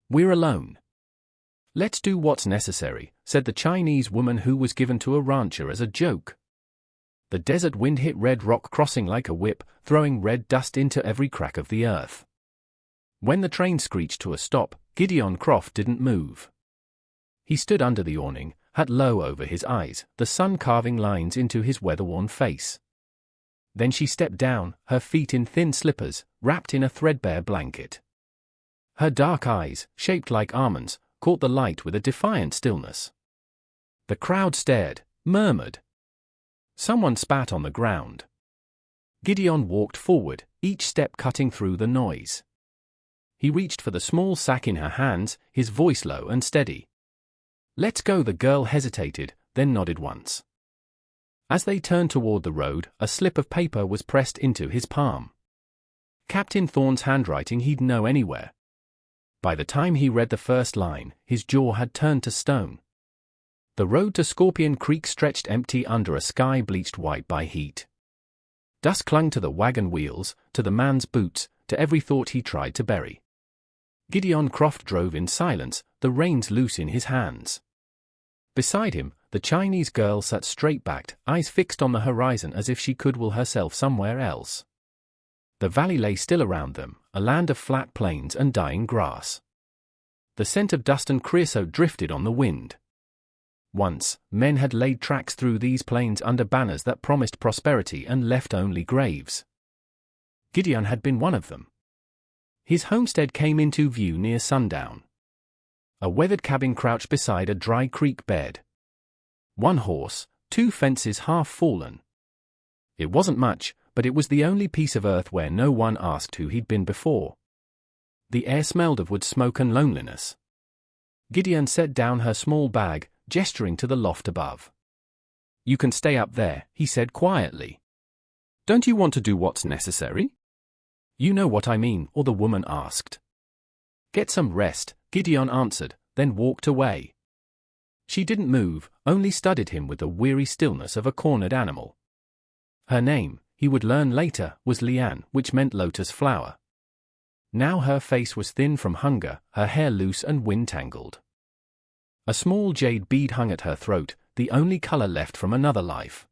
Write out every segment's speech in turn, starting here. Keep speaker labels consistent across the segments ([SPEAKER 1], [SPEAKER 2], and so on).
[SPEAKER 1] We're alone. Let's do what's necessary, said the Chinese woman who was given to a rancher as a joke. The desert wind hit Red Rock Crossing like a whip, throwing red dust into every crack of the earth. When the train screeched to a stop, Gideon Croft didn't move. He stood under the awning, hat low over his eyes, the sun carving lines into his weather-worn face. Then she stepped down, her feet in thin slippers, wrapped in a threadbare blanket. Her dark eyes, shaped like almonds, caught the light with a defiant stillness. The crowd stared, murmured. Someone spat on the ground. Gideon walked forward, each step cutting through the noise. He reached for the small sack in her hands, his voice low and steady. "Let's go." The girl hesitated, then nodded once. As they turned toward the road, a slip of paper was pressed into his palm. Captain Thorne's handwriting he'd know anywhere. By the time he read the first line, his jaw had turned to stone. The road to Scorpion Creek stretched empty under a sky bleached white by heat. Dust clung to the wagon wheels, to the man's boots, to every thought he tried to bury. Gideon Croft drove in silence, the reins loose in his hands. Beside him, the Chinese girl sat straight-backed, eyes fixed on the horizon as if she could will herself somewhere else. The valley lay still around them, a land of flat plains and dying grass. The scent of dust and creosote drifted on the wind. Once, men had laid tracks through these plains under banners that promised prosperity and left only graves. Gideon had been one of them. His homestead came into view near sundown. A weathered cabin crouched beside a dry creek bed. One horse, 2 fences half fallen. It wasn't much, but it was the only piece of earth where no one asked who he'd been before. The air smelled of wood smoke and loneliness. Gideon set down her small bag, gesturing to the loft above. "You can stay up there," he said quietly. "Don't you want to do what's necessary?" "You know what I mean," or the woman asked. "Get some rest," Gideon answered, then walked away. She didn't move, only studied him with the weary stillness of a cornered animal. Her name, he would learn later, was Leanne, which meant lotus flower. Now her face was thin from hunger, her hair loose and wind-tangled. A small jade bead hung at her throat, the only color left from another life.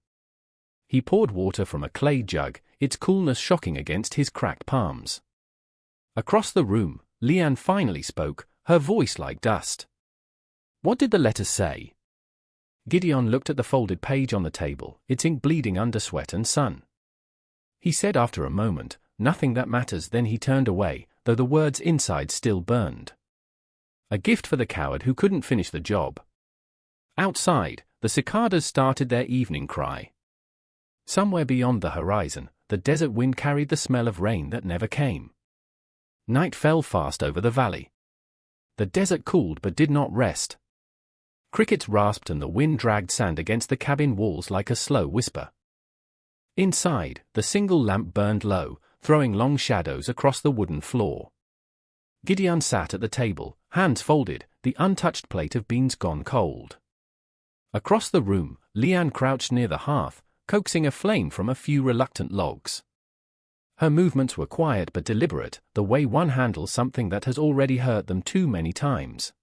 [SPEAKER 1] He poured water from a clay jug, its coolness shocking against his cracked palms. Across the room, Leanne finally spoke, her voice like dust. "What did the letter say?" Gideon looked at the folded page on the table, its ink bleeding under sweat and sun. He said after a moment, "Nothing that matters." Then he turned away, though the words inside still burned. A gift for the coward who couldn't finish the job. Outside, the cicadas started their evening cry. Somewhere beyond the horizon, the desert wind carried the smell of rain that never came. Night fell fast over the valley. The desert cooled but did not rest. Crickets rasped and the wind dragged sand against the cabin walls like a slow whisper. Inside, the single lamp burned low, throwing long shadows across the wooden floor. Gideon sat at the table, hands folded, the untouched plate of beans gone cold. Across the room, Leanne crouched near the hearth, coaxing a flame from a few reluctant logs. Her movements were quiet but deliberate, the way one handles something that has already hurt them too many times.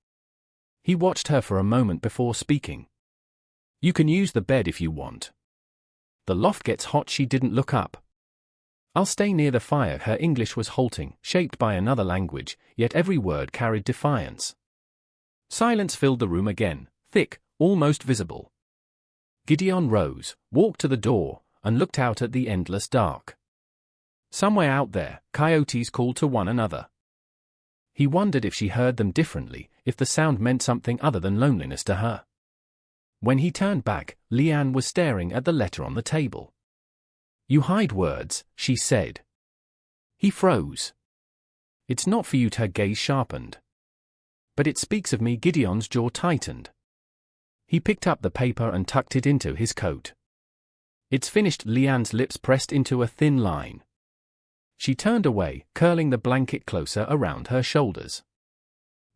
[SPEAKER 1] He watched her for a moment before speaking. "You can use the bed if you want. The loft gets hot." She didn't look up. "I'll stay near the fire." Her English was halting, shaped by another language, yet every word carried defiance. Silence filled the room again, thick, almost visible. Gideon rose, walked to the door, and looked out at the endless dark. Somewhere out there, coyotes called to one another. He wondered if she heard them differently, if the sound meant something other than loneliness to her. When he turned back, Leanne was staring at the letter on the table. "You hide words," she said. He froze. "It's not for you." Her gaze sharpened. "But it speaks of me." Gideon's jaw tightened. He picked up the paper and tucked it into his coat. "It's finished." Leanne's lips pressed into a thin line. She turned away, curling the blanket closer around her shoulders.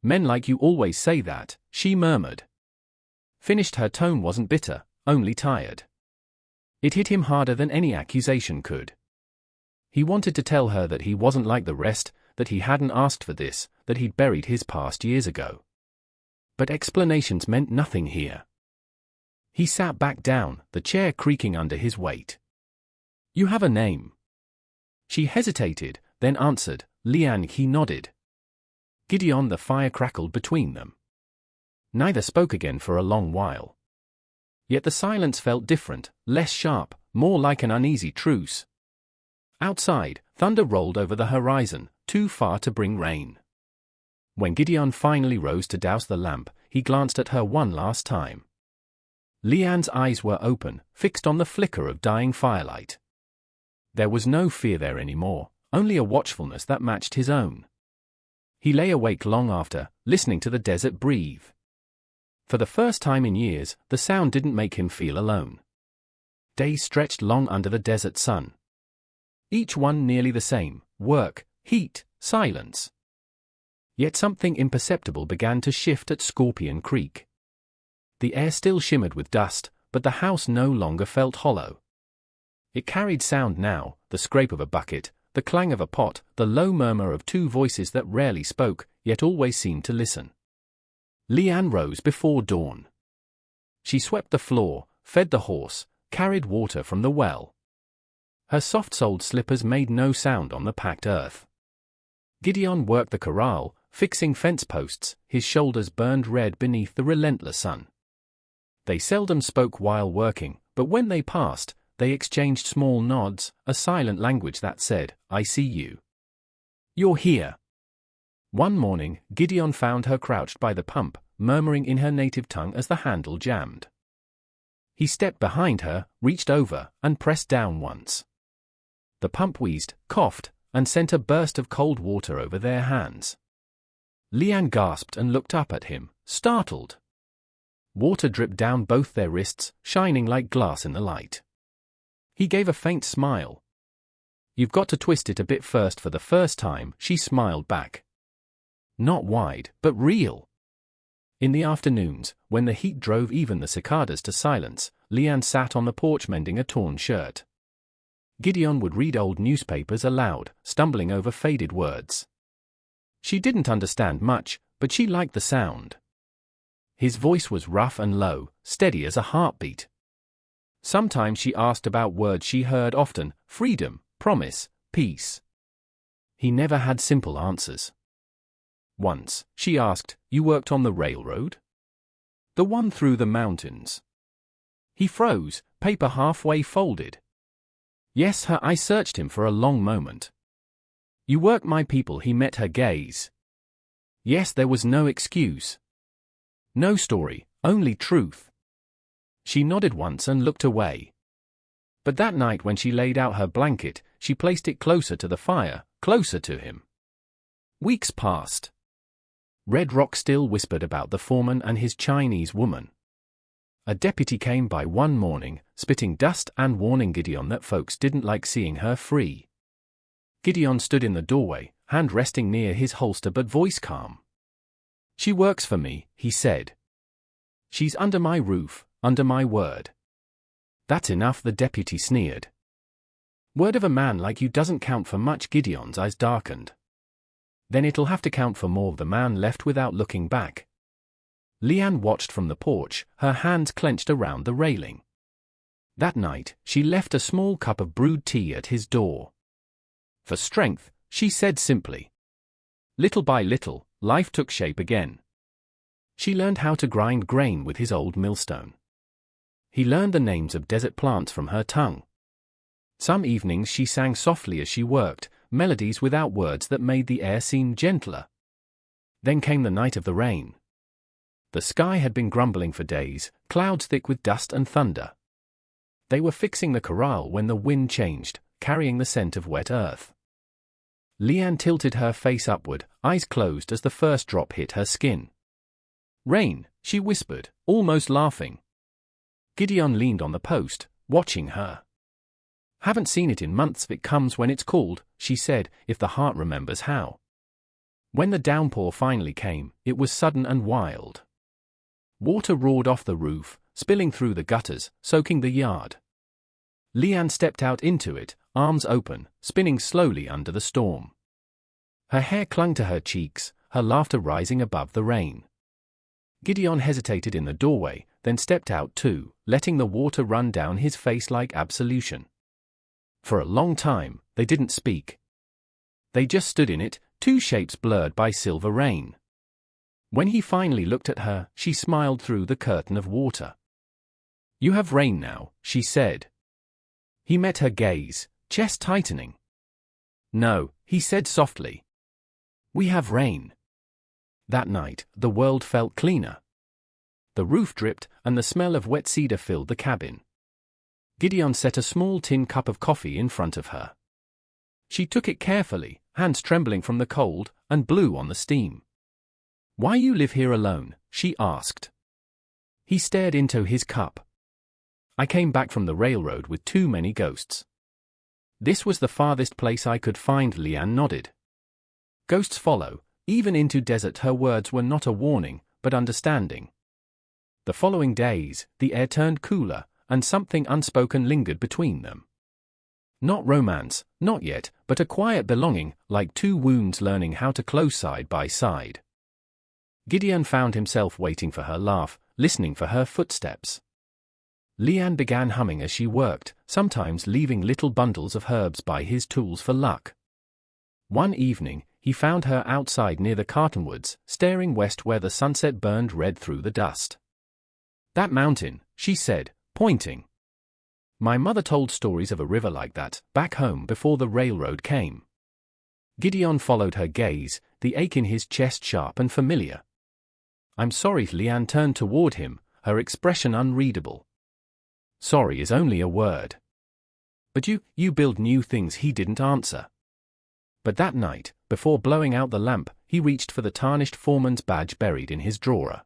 [SPEAKER 1] "Men like you always say that," she murmured. Finished. Her tone wasn't bitter, only tired. It hit him harder than any accusation could. He wanted to tell her that he wasn't like the rest, that he hadn't asked for this, that he'd buried his past years ago. But explanations meant nothing here. He sat back down, the chair creaking under his weight. "You have a name?" She hesitated, then answered, "Lian." He nodded. "Gideon." The fire crackled between them. Neither spoke again for a long while. Yet the silence felt different, less sharp, more like an uneasy truce. Outside, thunder rolled over the horizon, too far to bring rain. When Gideon finally rose to douse the lamp, he glanced at her one last time. Lian's eyes were open, fixed on the flicker of dying firelight. There was no fear there anymore, only a watchfulness that matched his own. He lay awake long after, listening to the desert breathe. For the first time in years, the sound didn't make him feel alone. Days stretched long under the desert sun. Each one nearly the same: work, heat, silence. Yet something imperceptible began to shift at Scorpion Creek. The air still shimmered with dust, but the house no longer felt hollow. It carried sound now, the scrape of a bucket, the clang of a pot, the low murmur of two voices that rarely spoke, yet always seemed to listen. Lian rose before dawn. She swept the floor, fed the horse, carried water from the well. Her soft-soled slippers made no sound on the packed earth. Gideon worked the corral, fixing fence posts, his shoulders burned red beneath the relentless sun. They seldom spoke while working, but when they passed, they exchanged small nods, a silent language that said, "I see you. You're here." One morning, Gideon found her crouched by the pump, murmuring in her native tongue as the handle jammed. He stepped behind her, reached over, and pressed down once. The pump wheezed, coughed, and sent a burst of cold water over their hands. Lian gasped and looked up at him, startled. Water dripped down both their wrists, shining like glass in the light. He gave a faint smile. "You've got to twist it a bit first." For the first time, she smiled back. Not wide, but real. In the afternoons, when the heat drove even the cicadas to silence, Lian sat on the porch mending a torn shirt. Gideon would read old newspapers aloud, stumbling over faded words. She didn't understand much, but she liked the sound. His voice was rough and low, steady as a heartbeat. Sometimes she asked about words she heard often: freedom, promise, peace. He never had simple answers. Once, she asked, "You worked on the railroad? The one through the mountains?" He froze, paper halfway folded. Yes, her eyes searched him for a long moment. "You work my people." He met her gaze. Yes, there was no excuse. No story, only truth. She nodded once and looked away. But that night when she laid out her blanket, she placed it closer to the fire, closer to him. Weeks passed. Red Rock still whispered about the foreman and his Chinese woman. A deputy came by one morning, spitting dust and warning Gideon that folks didn't like seeing her free. Gideon stood in the doorway, hand resting near his holster but voice calm. "She works for me," he said. "She's under my roof, under my word." "That's enough," the deputy sneered. "Word of a man like you doesn't count for much." Gideon's eyes darkened. "Then it'll have to count for more." The man left without looking back. Lian watched from the porch, her hands clenched around the railing. That night, she left a small cup of brewed tea at his door. For strength, she said simply. Little by little, life took shape again. She learned how to grind grain with his old millstone. He learned the names of desert plants from her tongue. Some evenings she sang softly as she worked, melodies without words that made the air seem gentler. Then came the night of the rain. The sky had been grumbling for days, clouds thick with dust and thunder. They were fixing the corral when the wind changed, carrying the scent of wet earth. Lian tilted her face upward, eyes closed as the first drop hit her skin. "Rain," she whispered, almost laughing. Gideon leaned on the post, watching her. "Haven't seen it in months." "It comes when it's called," she said, "if the heart remembers how." When the downpour finally came, it was sudden and wild. Water roared off the roof, spilling through the gutters, soaking the yard. Lian stepped out into it, arms open, spinning slowly under the storm. Her hair clung to her cheeks, her laughter rising above the rain. Gideon hesitated in the doorway, then stepped out too, letting the water run down his face like absolution. For a long time, they didn't speak. They just stood in it, two shapes blurred by silver rain. When he finally looked at her, she smiled through the curtain of water. "You have rain now," she said. He met her gaze, chest tightening. "No," he said softly. "We have rain." That night, the world felt cleaner. The roof dripped, and the smell of wet cedar filled the cabin. Gideon set a small tin cup of coffee in front of her. She took it carefully, hands trembling from the cold, and blew on the steam. "Why you live here alone?" she asked. He stared into his cup. "I came back from the railroad with too many ghosts. This was the farthest place I could find." Leanne nodded. "Ghosts follow, even into desert." Her words were not a warning, but understanding. The following days, the air turned cooler, and something unspoken lingered between them. Not romance, not yet, but a quiet belonging, like two wounds learning how to close side by side. Gideon found himself waiting for her laugh, listening for her footsteps. Leanne began humming as she worked, sometimes leaving little bundles of herbs by his tools for luck. One evening, he found her outside near the cottonwoods, staring west where the sunset burned red through the dust. "That mountain," she said, pointing. "My mother told stories of a river like that, back home before the railroad came." Gideon followed her gaze, the ache in his chest sharp and familiar. "I'm sorry." Leanne turned toward him, her expression unreadable. "Sorry is only a word." "But you build new things." He didn't answer. But that night, before blowing out the lamp, he reached for the tarnished foreman's badge buried in his drawer.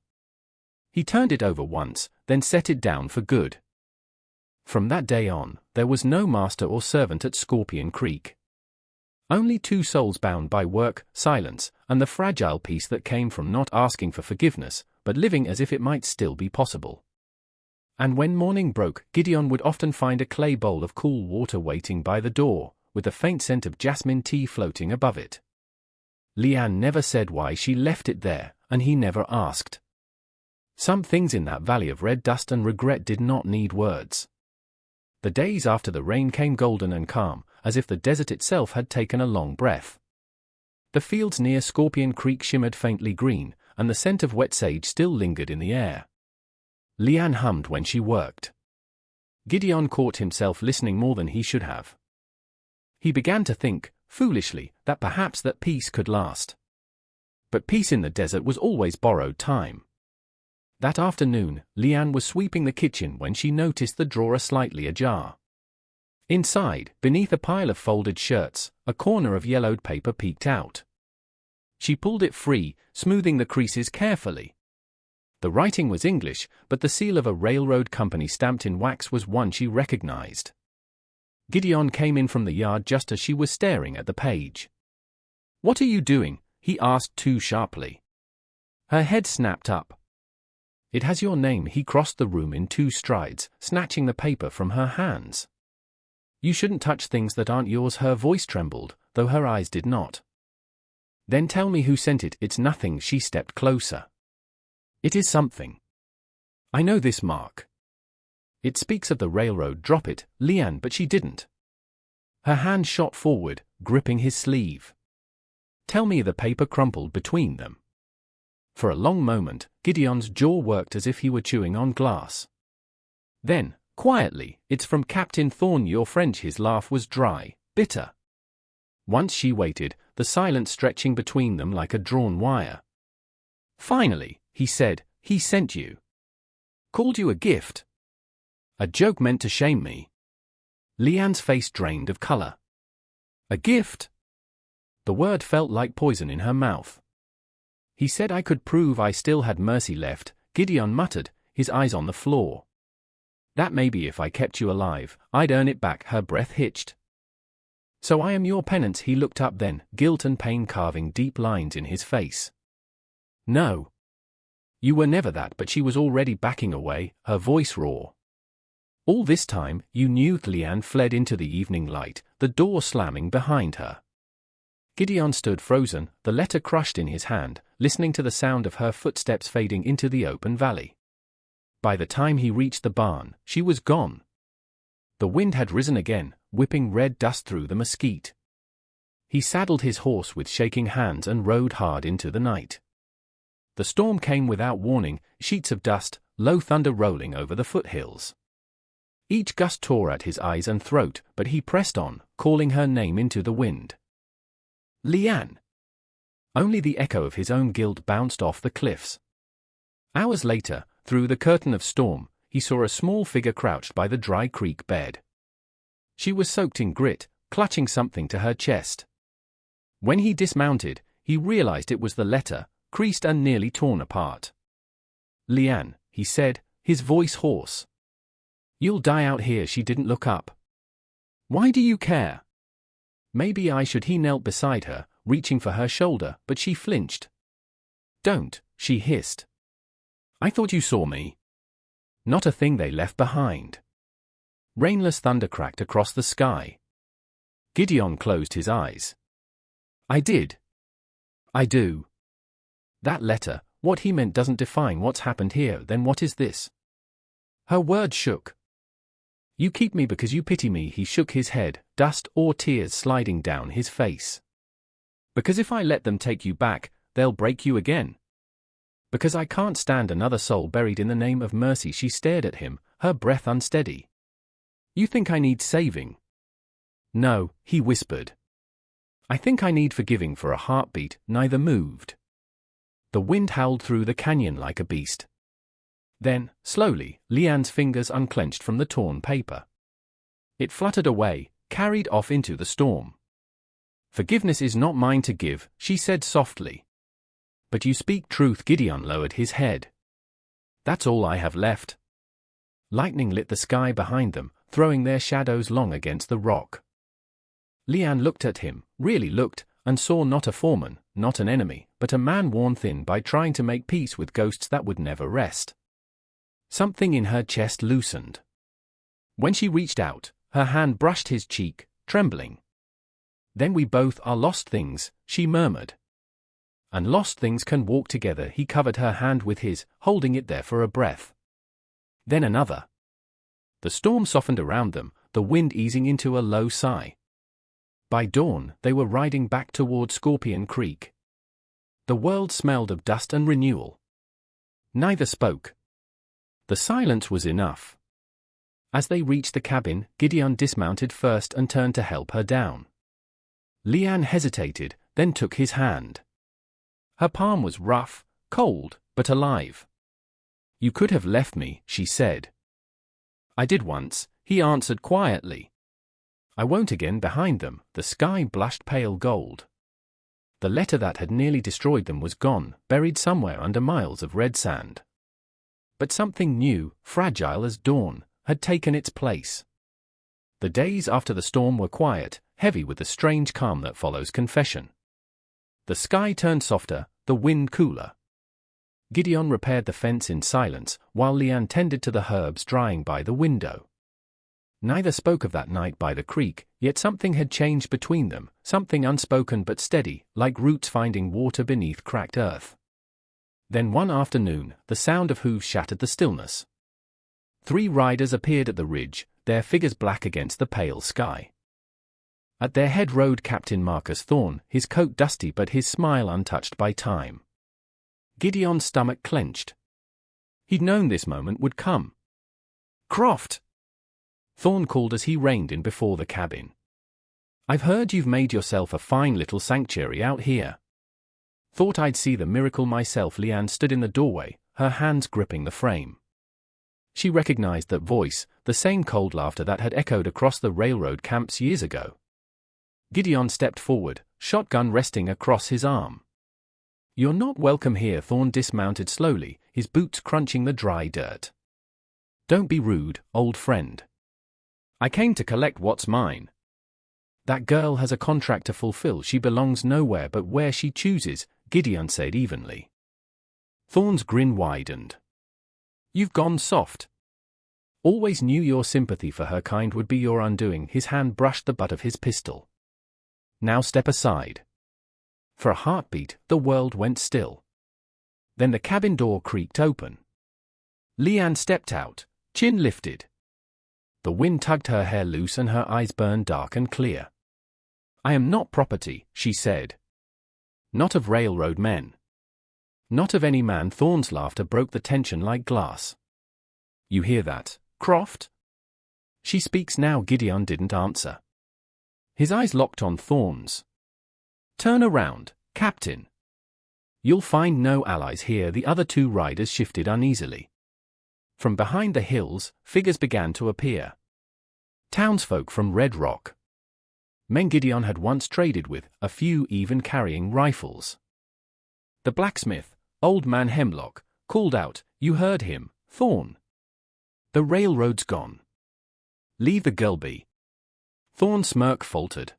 [SPEAKER 1] He turned it over once, then set it down for good. From that day on, there was no master or servant at Scorpion Creek. Only two souls bound by work, silence, and the fragile peace that came from not asking for forgiveness, but living as if it might still be possible. And when morning broke, Gideon would often find a clay bowl of cool water waiting by the door, with a faint scent of jasmine tea floating above it. Leanne never said why she left it there, and he never asked. Some things in that valley of red dust and regret did not need words. The days after the rain came golden and calm, as if the desert itself had taken a long breath. The fields near Scorpion Creek shimmered faintly green, and the scent of wet sage still lingered in the air. Leanne hummed when she worked. Gideon caught himself listening more than he should have. He began to think, foolishly, that perhaps that peace could last. But peace in the desert was always borrowed time. That afternoon, Leanne was sweeping the kitchen when she noticed the drawer slightly ajar. Inside, beneath a pile of folded shirts, a corner of yellowed paper peeked out. She pulled it free, smoothing the creases carefully. The writing was English, but the seal of a railroad company stamped in wax was one she recognized. Gideon came in from the yard just as she was staring at the page. "What are you doing?" he asked too sharply. Her head snapped up. "It has your name." He crossed the room in 2 strides, snatching the paper from her hands. "You shouldn't touch things that aren't yours." Her voice trembled, though her eyes did not. "Then tell me who sent it." "It's nothing." She stepped closer. "It is something. I know this mark. It speaks of the railroad." "Drop it, Leanne." But she didn't. Her hand shot forward, gripping his sleeve. "Tell me." The paper crumpled between them. For a long moment, Gideon's jaw worked as if he were chewing on glass. Then, quietly, "It's from Captain Thorne, your friend." His laugh was dry, bitter. Once she waited, the silence stretching between them like a drawn wire. "Finally," he said, "he sent you. Called you a gift. A joke meant to shame me." Leanne's face drained of color. "A gift?" The word felt like poison in her mouth. "He said I could prove I still had mercy left," Gideon muttered, his eyes on the floor. "That maybe if I kept you alive, I'd earn it back." Her breath hitched. "So I am your penance." He looked up then, guilt and pain carving deep lines in his face. "No. You were never that." But she was already backing away, her voice raw. "All this time, you knew." Leanne fled into the evening light, the door slamming behind her. Gideon stood frozen, the letter crushed in his hand, listening to the sound of her footsteps fading into the open valley. By the time he reached the barn, she was gone. The wind had risen again, whipping red dust through the mesquite. He saddled his horse with shaking hands and rode hard into the night. The storm came without warning, sheets of dust, low thunder rolling over the foothills. Each gust tore at his eyes and throat, but he pressed on, calling her name into the wind. Leanne! Only the echo of his own guilt bounced off the cliffs. Hours later, through the curtain of storm, he saw a small figure crouched by the dry creek bed. She was soaked in grit, clutching something to her chest. When he dismounted, he realized it was the letter, creased and nearly torn apart. Leanne, he said, his voice hoarse. You'll die out here. She didn't look up. Why do you care? Maybe I should. He knelt beside her, reaching for her shoulder, but she flinched. Don't, she hissed. I thought you saw me. Not a thing. They left behind. Rainless thunder cracked across the sky. Gideon closed his eyes. I did. I do. That letter, what he meant doesn't define what's happened here. Then what is this? Her words shook. You keep me because you pity me. He shook his head, dust or tears sliding down his face. Because if I let them take you back, they'll break you again. Because I can't stand another soul buried in the name of mercy. She stared at him, her breath unsteady. You think I need saving? No, he whispered. I think I need forgiving for a heartbeat. Neither moved. The wind howled through the canyon like a beast. Then, slowly, Leanne's fingers unclenched from the torn paper. It fluttered away, carried off into the storm. Forgiveness is not mine to give, she said softly. But you speak truth. Gideon lowered his head. That's all I have left. Lightning lit the sky behind them, throwing their shadows long against the rock. Leanne looked at him, really looked, and saw not a foreman, not an enemy, but a man worn thin by trying to make peace with ghosts that would never rest. Something in her chest loosened. When she reached out, her hand brushed his cheek, trembling. Then we both are lost things, she murmured. And lost things can walk together. He covered her hand with his, holding it there for a breath. Then another. The storm softened around them, the wind easing into a low sigh. By dawn, they were riding back toward Scorpion Creek. The world smelled of dust and renewal. Neither spoke. The silence was enough. As they reached the cabin, Gideon dismounted first and turned to help her down. Leanne hesitated, then took his hand. Her palm was rough, cold, but alive. You could have left me, she said. I did once, he answered quietly. I won't again. Behind them, the sky blushed pale gold. The letter that had nearly destroyed them was gone, buried somewhere under miles of red sand. But something new, fragile as dawn, had taken its place. The days after the storm were quiet, heavy with the strange calm that follows confession. The sky turned softer, the wind cooler. Gideon repaired the fence in silence, while Leanne tended to the herbs drying by the window. Neither spoke of that night by the creek, yet something had changed between them, something unspoken but steady, like roots finding water beneath cracked earth. Then one afternoon, the sound of hooves shattered the stillness. 3 riders appeared at the ridge, their figures black against the pale sky. At their head rode Captain Marcus Thorne, his coat dusty but his smile untouched by time. Gideon's stomach clenched. He'd known this moment would come. Croft! Thorne called as he reined in before the cabin. I've heard you've made yourself a fine little sanctuary out here. Thought I'd see the miracle myself. Leanne stood in the doorway, her hands gripping the frame. She recognized that voice, the same cold laughter that had echoed across the railroad camps years ago. Gideon stepped forward, shotgun resting across his arm. You're not welcome here. Thorne dismounted slowly, his boots crunching the dry dirt. Don't be rude, old friend. I came to collect what's mine. That girl has a contract to fulfill. She belongs nowhere but where she chooses, Gideon said evenly. Thorne's grin widened. You've gone soft. Always knew your sympathy for her kind would be your undoing. His hand brushed the butt of his pistol. Now step aside. For a heartbeat, the world went still. Then the cabin door creaked open. Leanne stepped out, chin lifted. The wind tugged her hair loose and her eyes burned dark and clear. "I am not property," she said. "Not of railroad men. Not of any man." Thorne's laughter broke the tension like glass. "You hear that, Croft?" "She speaks now." Gideon didn't answer. His eyes locked on Thorne's. "Turn around, Captain. You'll find no allies here." The other two riders shifted uneasily. From behind the hills, figures began to appear. Townsfolk from Red Rock. Men Gideon had once traded with, a few even carrying rifles. The blacksmith, Old Man Hemlock, called out, "You heard him, Thorne. The railroad's gone. Leave the girl be." Thorne's smirk faltered.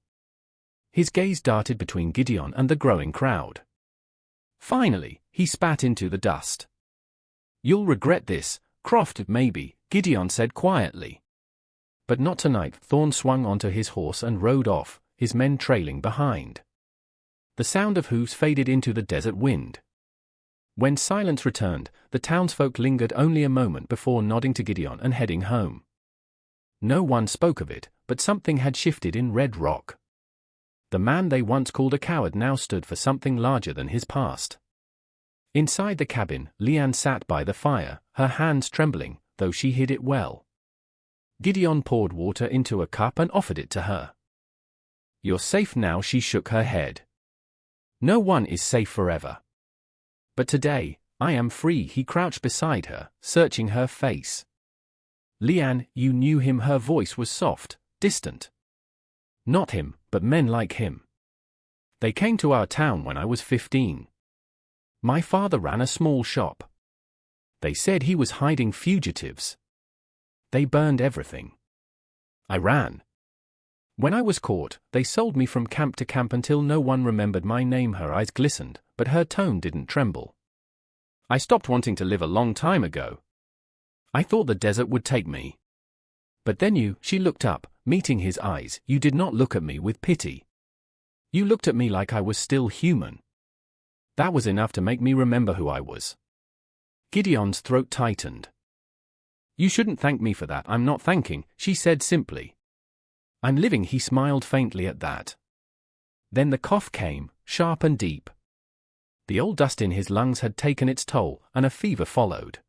[SPEAKER 1] His gaze darted between Gideon and the growing crowd. Finally, he spat into the dust. "You'll regret this, Croft." "Maybe," Gideon said quietly. "But not tonight." Thorne swung onto his horse and rode off, his men trailing behind. The sound of hooves faded into the desert wind. When silence returned, the townsfolk lingered only a moment before nodding to Gideon and heading home. No one spoke of it, but something had shifted in Red Rock. The man they once called a coward now stood for something larger than his past. Inside the cabin, Leanne sat by the fire, her hands trembling, though she hid it well. Gideon poured water into a cup and offered it to her. "You're safe now." She shook her head. "No one is safe forever. But today, I am free." He crouched beside her, searching her face. "Leanne, you knew him." Her voice was soft, distant. "Not him, but men like him. They came to our town when I was 15. My father ran a small shop. They said he was hiding fugitives. They burned everything. I ran. When I was caught, they sold me from camp to camp until no one remembered my name." Her eyes glistened, but her tone didn't tremble. "I stopped wanting to live a long time ago. I thought the desert would take me. But then you." She looked up, meeting his eyes. "You did not look at me with pity. You looked at me like I was still human. That was enough to make me remember who I was." Gideon's throat tightened. "You shouldn't thank me for that." "I'm not thanking," she said simply. "I'm living." He smiled faintly at that. Then the cough came, sharp and deep. The old dust in his lungs had taken its toll, and a fever followed.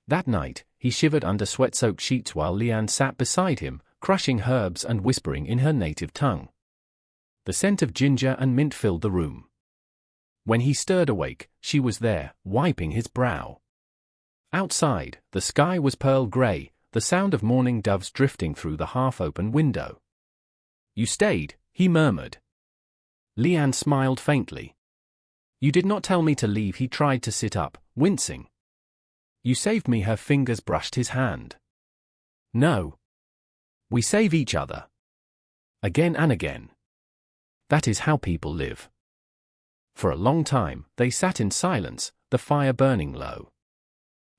[SPEAKER 1] That night, he shivered under sweat-soaked sheets while Leanne sat beside him, crushing herbs and whispering in her native tongue. The scent of ginger and mint filled the room. When he stirred awake, she was there, wiping his brow. Outside, the sky was pearl gray, the sound of morning doves drifting through the half-open window. "You stayed," he murmured. Leanne smiled faintly. "You did not tell me to leave." He tried to sit up, wincing. "You saved me." Her fingers brushed his hand. "No. We save each other. Again and again. That is how people live." For a long time, they sat in silence, the fire burning low.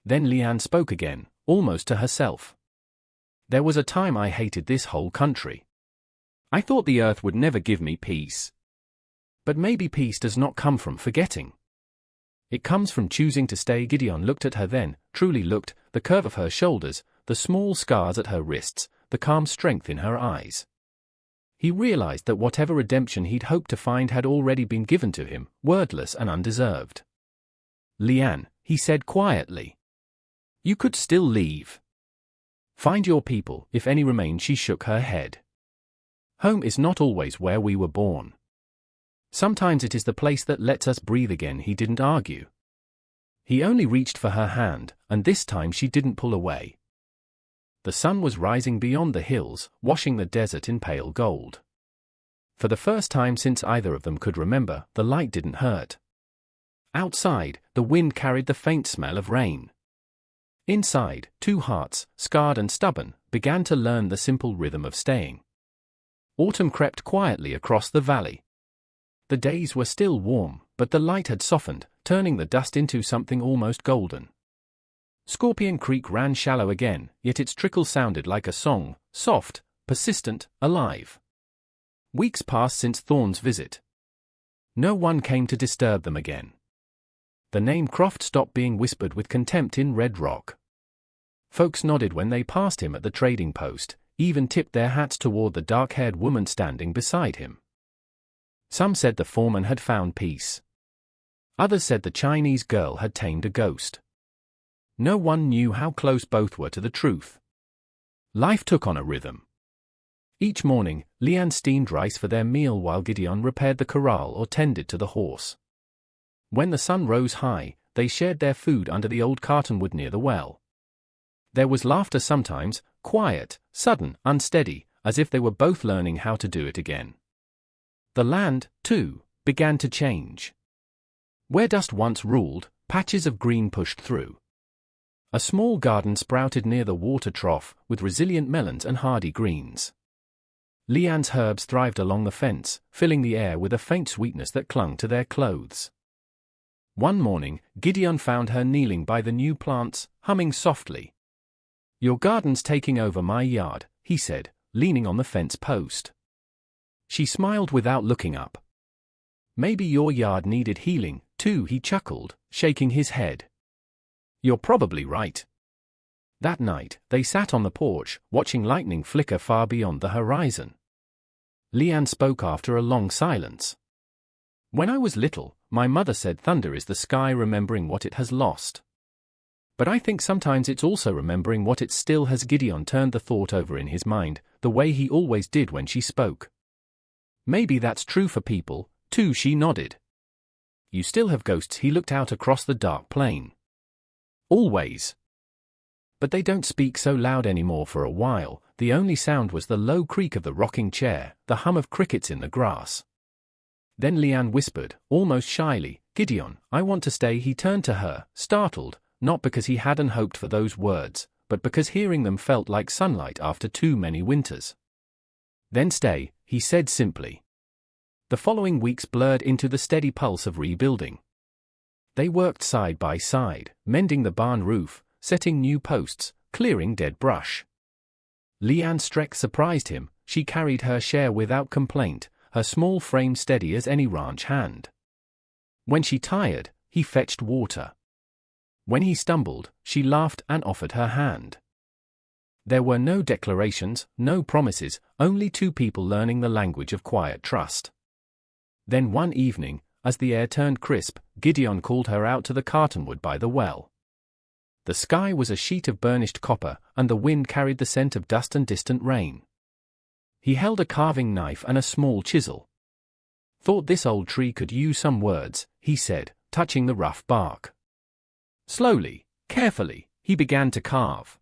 [SPEAKER 1] Then Leanne spoke again, almost to herself. "There was a time I hated this whole country. I thought the earth would never give me peace. But maybe peace does not come from forgetting. It comes from choosing to stay." Gideon looked at her then, truly looked, the curve of her shoulders, the small scars at her wrists, the calm strength in her eyes. He realized that whatever redemption he'd hoped to find had already been given to him, wordless and undeserved. "Leanne," he said quietly, "you could still leave. Find your people, if any remain." She shook her head. "Home is not always where we were born. Sometimes it is the place that lets us breathe again." He didn't argue. He only reached for her hand, and this time she didn't pull away. The sun was rising beyond the hills, washing the desert in pale gold. For the first time since either of them could remember, the light didn't hurt. Outside, the wind carried the faint smell of rain. Inside, two hearts, scarred and stubborn, began to learn the simple rhythm of staying. Autumn crept quietly across the valley. The days were still warm, but the light had softened, turning the dust into something almost golden. Scorpion Creek ran shallow again, yet its trickle sounded like a song, soft, persistent, alive. Weeks passed since Thorne's visit. No one came to disturb them again. The name Croft stopped being whispered with contempt in Red Rock. Folks nodded when they passed him at the trading post, even tipped their hats toward the dark-haired woman standing beside him. Some said the foreman had found peace. Others said the Chinese girl had tamed a ghost. No one knew how close both were to the truth. Life took on a rhythm. Each morning, Leanne steamed rice for their meal while Gideon repaired the corral or tended to the horse. When the sun rose high, they shared their food under the old cottonwood near the well. There was laughter sometimes, quiet, sudden, unsteady, as if they were both learning how to do it again. The land, too, began to change. Where dust once ruled, patches of green pushed through. A small garden sprouted near the water trough, with resilient melons and hardy greens. Leanne's herbs thrived along the fence, filling the air with a faint sweetness that clung to their clothes. One morning, Gideon found her kneeling by the new plants, humming softly. "Your garden's taking over my yard," he said, leaning on the fence post. She smiled without looking up. "Maybe your yard needed healing, too," he chuckled, shaking his head. "You're probably right." That night, they sat on the porch, watching lightning flicker far beyond the horizon. Leanne spoke after a long silence. "When I was little, my mother said thunder is the sky remembering what it has lost. But I think sometimes it's also remembering what it still has." Gideon turned the thought over in his mind, the way he always did when she spoke. "Maybe that's true for people, too," she nodded. "You still have ghosts." He looked out across the dark plain. "Always. But they don't speak so loud anymore." For a while, the only sound was the low creak of the rocking chair, the hum of crickets in the grass. Then Leanne whispered, almost shyly, "Gideon, I want to stay." He turned to her, startled, not because he hadn't hoped for those words, but because hearing them felt like sunlight after too many winters. "Then stay," he said simply. The following weeks blurred into the steady pulse of rebuilding. They worked side by side, mending the barn roof, setting new posts, clearing dead brush. Leanne's strength surprised him. She carried her share without complaint, her small frame steady as any ranch hand. When she tired, he fetched water. When he stumbled, she laughed and offered her hand. There were no declarations, no promises, only two people learning the language of quiet trust. Then one evening, as the air turned crisp, Gideon called her out to the cottonwood by the well. The sky was a sheet of burnished copper, and the wind carried the scent of dust and distant rain. He held a carving knife and a small chisel. "Thought this old tree could use some words," he said, touching the rough bark. Slowly, carefully, he began to carve.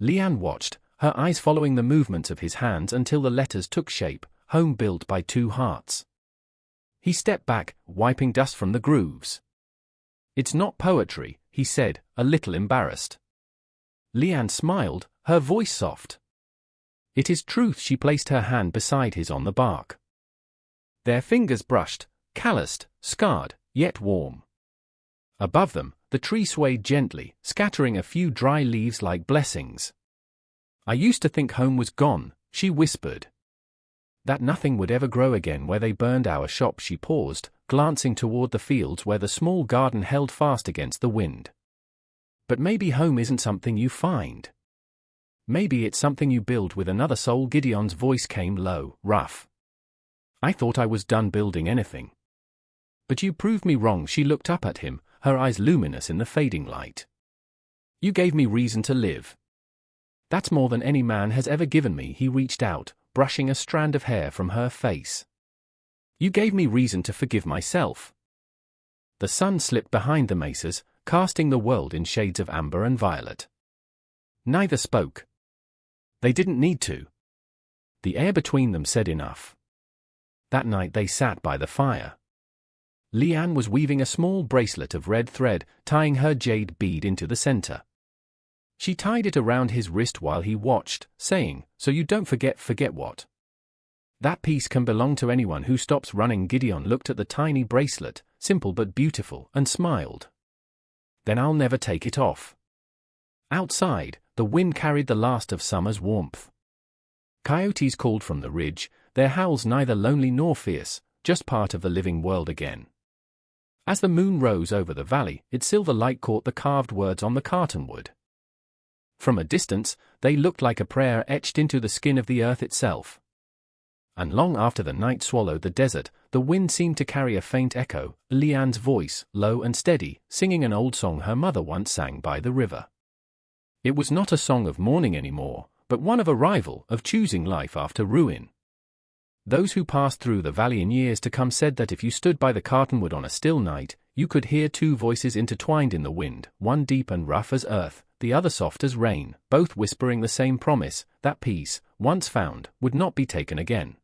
[SPEAKER 1] Leanne watched, her eyes following the movements of his hands until the letters took shape, home built by two hearts. He stepped back, wiping dust from the grooves. "It's not poetry," he said, a little embarrassed. Leanne smiled, her voice soft. "It is truth." She placed her hand beside his on the bark. Their fingers brushed, calloused, scarred, yet warm. Above them, the tree swayed gently, scattering a few dry leaves like blessings. "I used to think home was gone," she whispered. "That nothing would ever grow again where they burned our shop." She paused, glancing toward the fields where the small garden held fast against the wind. "But maybe home isn't something you find. Maybe it's something you build with another soul." Gideon's voice came low, rough. "I thought I was done building anything. But you proved me wrong." She looked up at him, her eyes luminous in the fading light. "You gave me reason to live. That's more than any man has ever given me." He reached out, brushing a strand of hair from her face. "You gave me reason to forgive myself." The sun slipped behind the mesas, casting the world in shades of amber and violet. Neither spoke. They didn't need to. The air between them said enough. That night they sat by the fire. Leanne was weaving a small bracelet of red thread, tying her jade bead into the center. She tied it around his wrist while he watched, saying, "So you don't forget." "Forget what?" "That piece can belong to anyone who stops running." Gideon looked at the tiny bracelet, simple but beautiful, and smiled. "Then I'll never take it off." Outside, the wind carried the last of summer's warmth. Coyotes called from the ridge, their howls neither lonely nor fierce, just part of the living world again. As the moon rose over the valley, its silver light caught the carved words on the cartonwood. From a distance, they looked like a prayer etched into the skin of the earth itself. And long after the night swallowed the desert, the wind seemed to carry a faint echo, Leanne's voice, low and steady, singing an old song her mother once sang by the river. It was not a song of mourning anymore, but one of arrival, of choosing life after ruin. Those who passed through the valley in years to come said that if you stood by the cartonwood on a still night, you could hear two voices intertwined in the wind, one deep and rough as earth, the other soft as rain, both whispering the same promise, that peace, once found, would not be taken again.